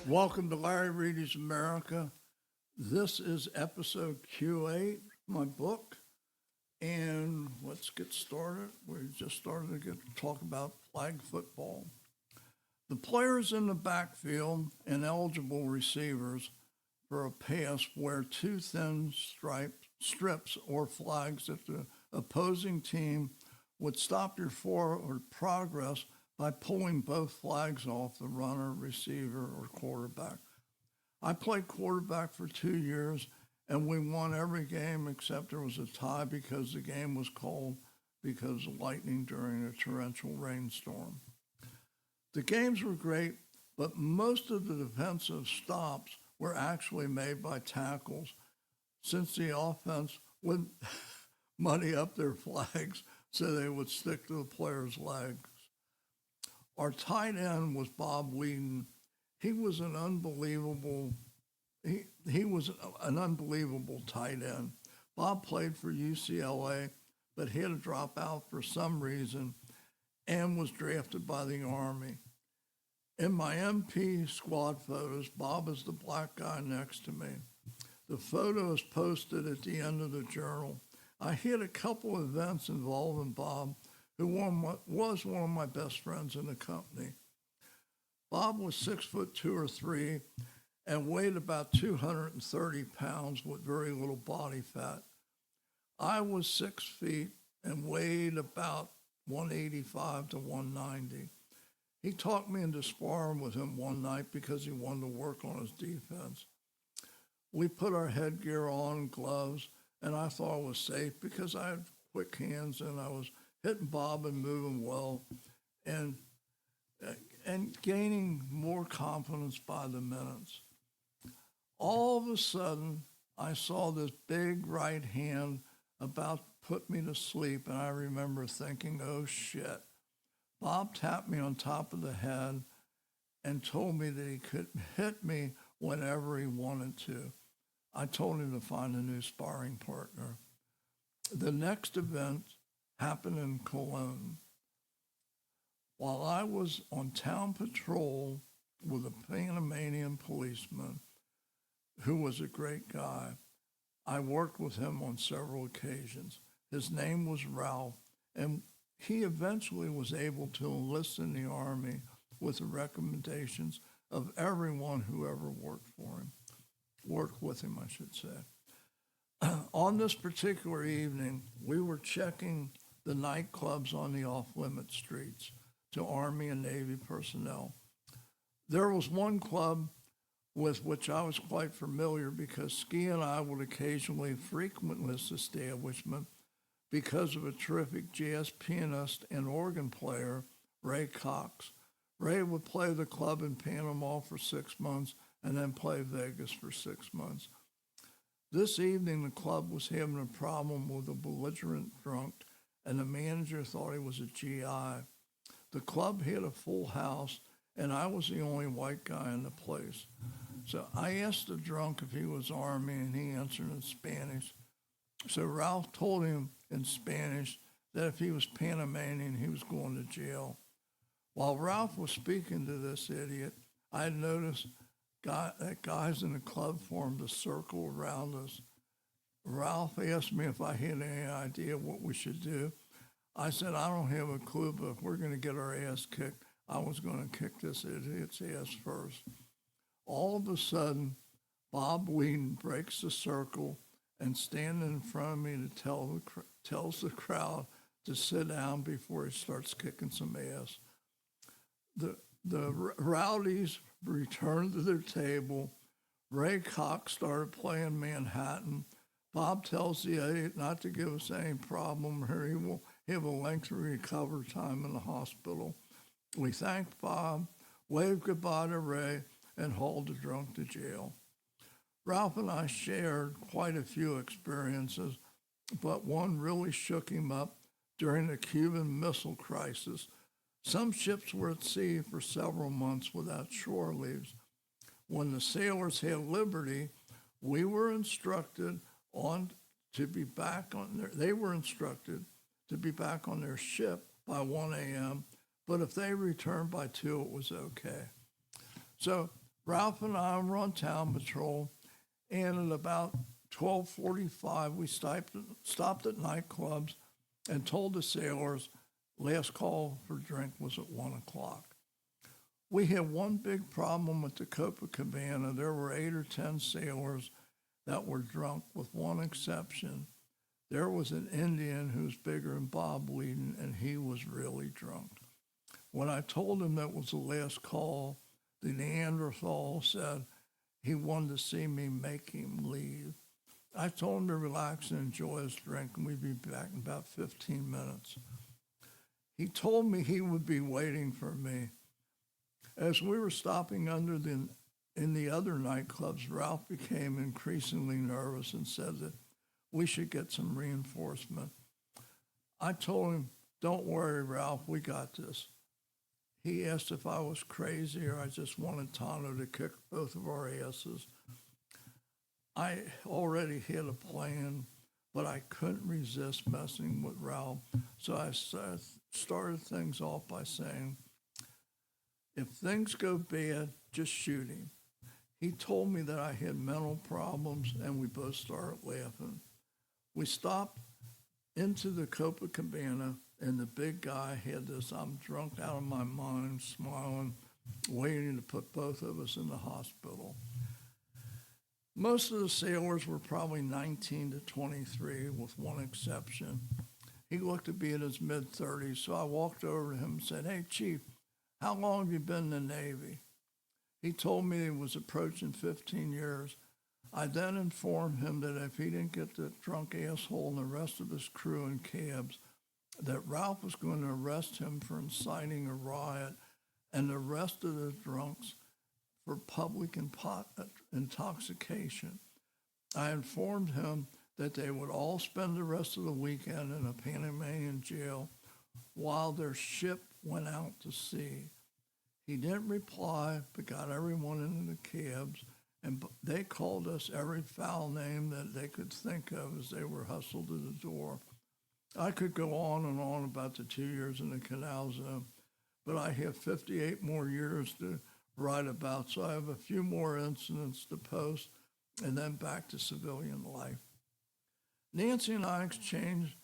Welcome to Larry Reedy's America. This is episode Q8, my book. And let's get started. We just started to talk about flag football. The players in the backfield and eligible receivers for a pass wear two thin strips or flags that the opposing team would stop your forward progress by pulling both flags off the runner, receiver, or quarterback. I played quarterback for 2 years, and we won every game except there was a tie because the game was called because of lightning during a torrential rainstorm. The games were great, but most of the defensive stops were actually made by tackles since the offense would muddy up their flags so they would stick to the player's legs. Our tight end was Bob Whedon. He was an unbelievable he was an unbelievable tight end. Bob played for UCLA, but he had to drop out for some reason and was drafted by the Army. In my MP squad photos, Bob is the black guy next to me. The photo is posted at the end of the journal. I hit a couple of events involving Bob, who was one of my best friends in the company. Bob was 6'2" or 6'3" and weighed about 230 pounds with very little body fat. I was 6 feet and weighed about 185 to 190. He talked me into sparring with him one night because he wanted to work on his defense. We put our headgear on, gloves, and I thought I was safe because I had quick hands and I was hitting Bob and moving well and gaining more confidence by the minutes. All of a sudden, I saw this big right hand about to put me to sleep, and I remember thinking, oh shit. Bob tapped me on top of the head and told me that he could hit me whenever he wanted to. I told him to find a new sparring partner. The next event happened in Cologne. While I was on town patrol with a Panamanian policeman who was a great guy, I worked with him on several occasions. His name was Ralph, and he eventually was able to enlist in the Army with the recommendations of everyone who ever worked with him, I should say. On this particular evening, we were checking the nightclubs on the off-limit streets to Army and Navy personnel. There was one club with which I was quite familiar because Ski and I would occasionally frequent this establishment because of a terrific jazz pianist and organ player, Ray Cox. Ray would play the club in Panama for 6 months and then play Vegas for 6 months. This evening, the club was having a problem with a belligerent drunk, and the manager thought he was a GI. The club had a full house, and I was the only white guy in the place. So I asked the drunk if he was Army, and he answered in Spanish. So Ralph told him in Spanish that if he was Panamanian, he was going to jail. While Ralph was speaking to this idiot, I had noticed that guys in the club formed a circle around us. Ralph asked me if I had any idea what we should do. I said, I don't have a clue, but if we're going to get our ass kicked, I was going to kick this idiot's ass first. All of a sudden, Bob Whedon breaks the circle and standing in front of me to tells the crowd to sit down before he starts kicking some ass. The rowdies returned to their table. Ray Cox started playing Manhattan. Bob tells the idiot not to give us any problem or he will have a lengthy recovery time in the hospital. We thanked Bob, waved goodbye to Ray, and hauled the drunk to jail. Ralph and I shared quite a few experiences, but one really shook him up during the Cuban Missile Crisis. Some ships were at sea for several months without shore leaves. When the sailors had liberty, we were instructed to be back on their ship by 1 a.m., but if they returned by 2, it was okay. So Ralph and I were on town patrol, and at about 12:45, we stopped at nightclubs and told the sailors last call for drink was at 1 o'clock. We had one big problem with the Copacabana. There were 8 or 10 sailors that were drunk, with one exception. There was an Indian who's bigger than Bob Whedon, and he was really drunk. When I told him that was the last call, the Neanderthal said he wanted to see me make him leave. I told him to relax and enjoy his drink, and we'd be back in about 15 minutes. He told me he would be waiting for me. As we were stopping in the other nightclubs, Ralph became increasingly nervous and said that we should get some reinforcement. I told him, "Don't worry, Ralph, we got this." He asked if I was crazy or I just wanted Tano to kick both of our asses. I already had a plan, but I couldn't resist messing with Ralph, so I started things off by saying, "If things go bad, just shoot him." He told me that I had mental problems, and we both started laughing. We stopped into the Copacabana, and the big guy had this "I'm drunk out of my mind" smiling, waiting to put both of us in the hospital. Most of the sailors were probably 19 to 23, with one exception. He looked to be in his mid-30s, so I walked over to him and said, "Hey, Chief, how long have you been in the Navy?" He told me he was approaching 15 years. I then informed him that if he didn't get the drunk asshole and the rest of his crew in cabs, that Ralph was going to arrest him for inciting a riot and the rest of the drunks for public intoxication. I informed him that they would all spend the rest of the weekend in a Panamanian jail while their ship went out to sea. He didn't reply, but got everyone into the cabs, and they called us every foul name that they could think of as they were hustled to the door. I could go on and on about the 2 years in the Canal Zone, but I have 58 more years to write about, so I have a few more incidents to post, and then back to civilian life. Nancy and I exchanged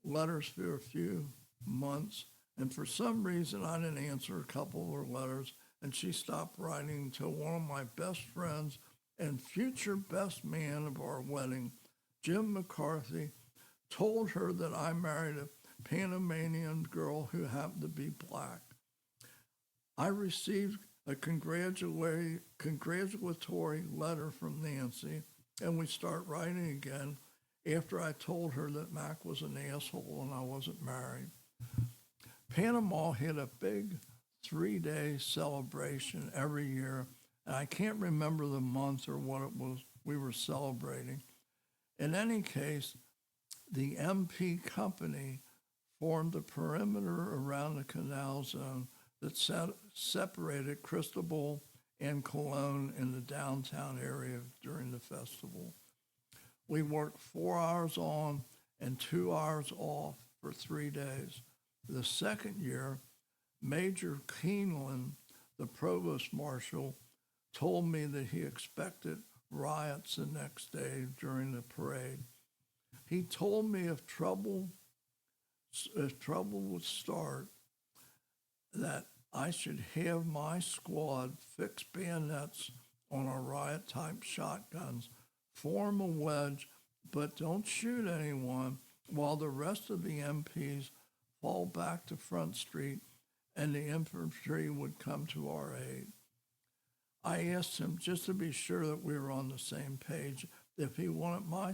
letters for a few months, and for some reason I didn't answer a couple of her letters, and she stopped writing until one of my best friends and future best man of our wedding, Jim McCarthy, told her that I married a Panamanian girl who happened to be black. I received a congratulatory letter from Nancy, and we start writing again after I told her that Mac was an asshole and I wasn't married. Panama had a big 3-day celebration every year, and I can't remember the month or what it was we were celebrating. In any case, the MP company formed a perimeter around the Canal Zone that separated Cristobal and Colon in the downtown area during the festival. We worked 4 hours on and 2 hours off for 3 days. The second year, Major Keeneland, the provost marshal, told me that he expected riots the next day during the parade. He told me if trouble would start, that I should have my squad fix bayonets on our riot-type shotguns, form a wedge, but don't shoot anyone, while the rest of the MPs fall back to Front Street and the infantry would come to our aid. I asked him, just to be sure that we were on the same page, if he wanted my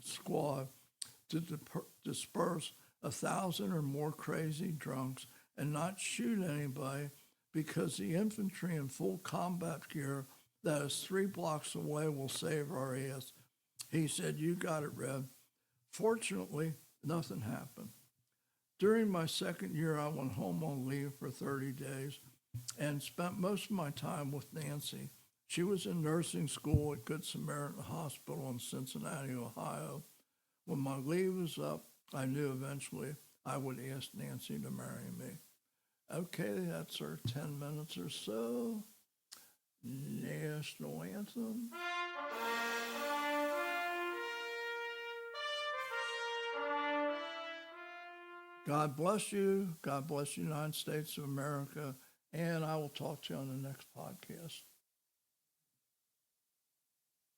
squad to disperse 1,000 or more crazy drunks and not shoot anybody, because the infantry in full combat gear that is 3 blocks away will save our ass. He said, "You got it, Red." Fortunately, nothing happened. During my second year, I went home on leave for 30 days and spent most of my time with Nancy. She was in nursing school at Good Samaritan Hospital in Cincinnati, Ohio. When my leave was up, I knew eventually I would ask Nancy to marry me. Okay, that's our 10 minutes or so. national anthem. God bless you. God bless the United States of America. And I will talk to you on the next podcast.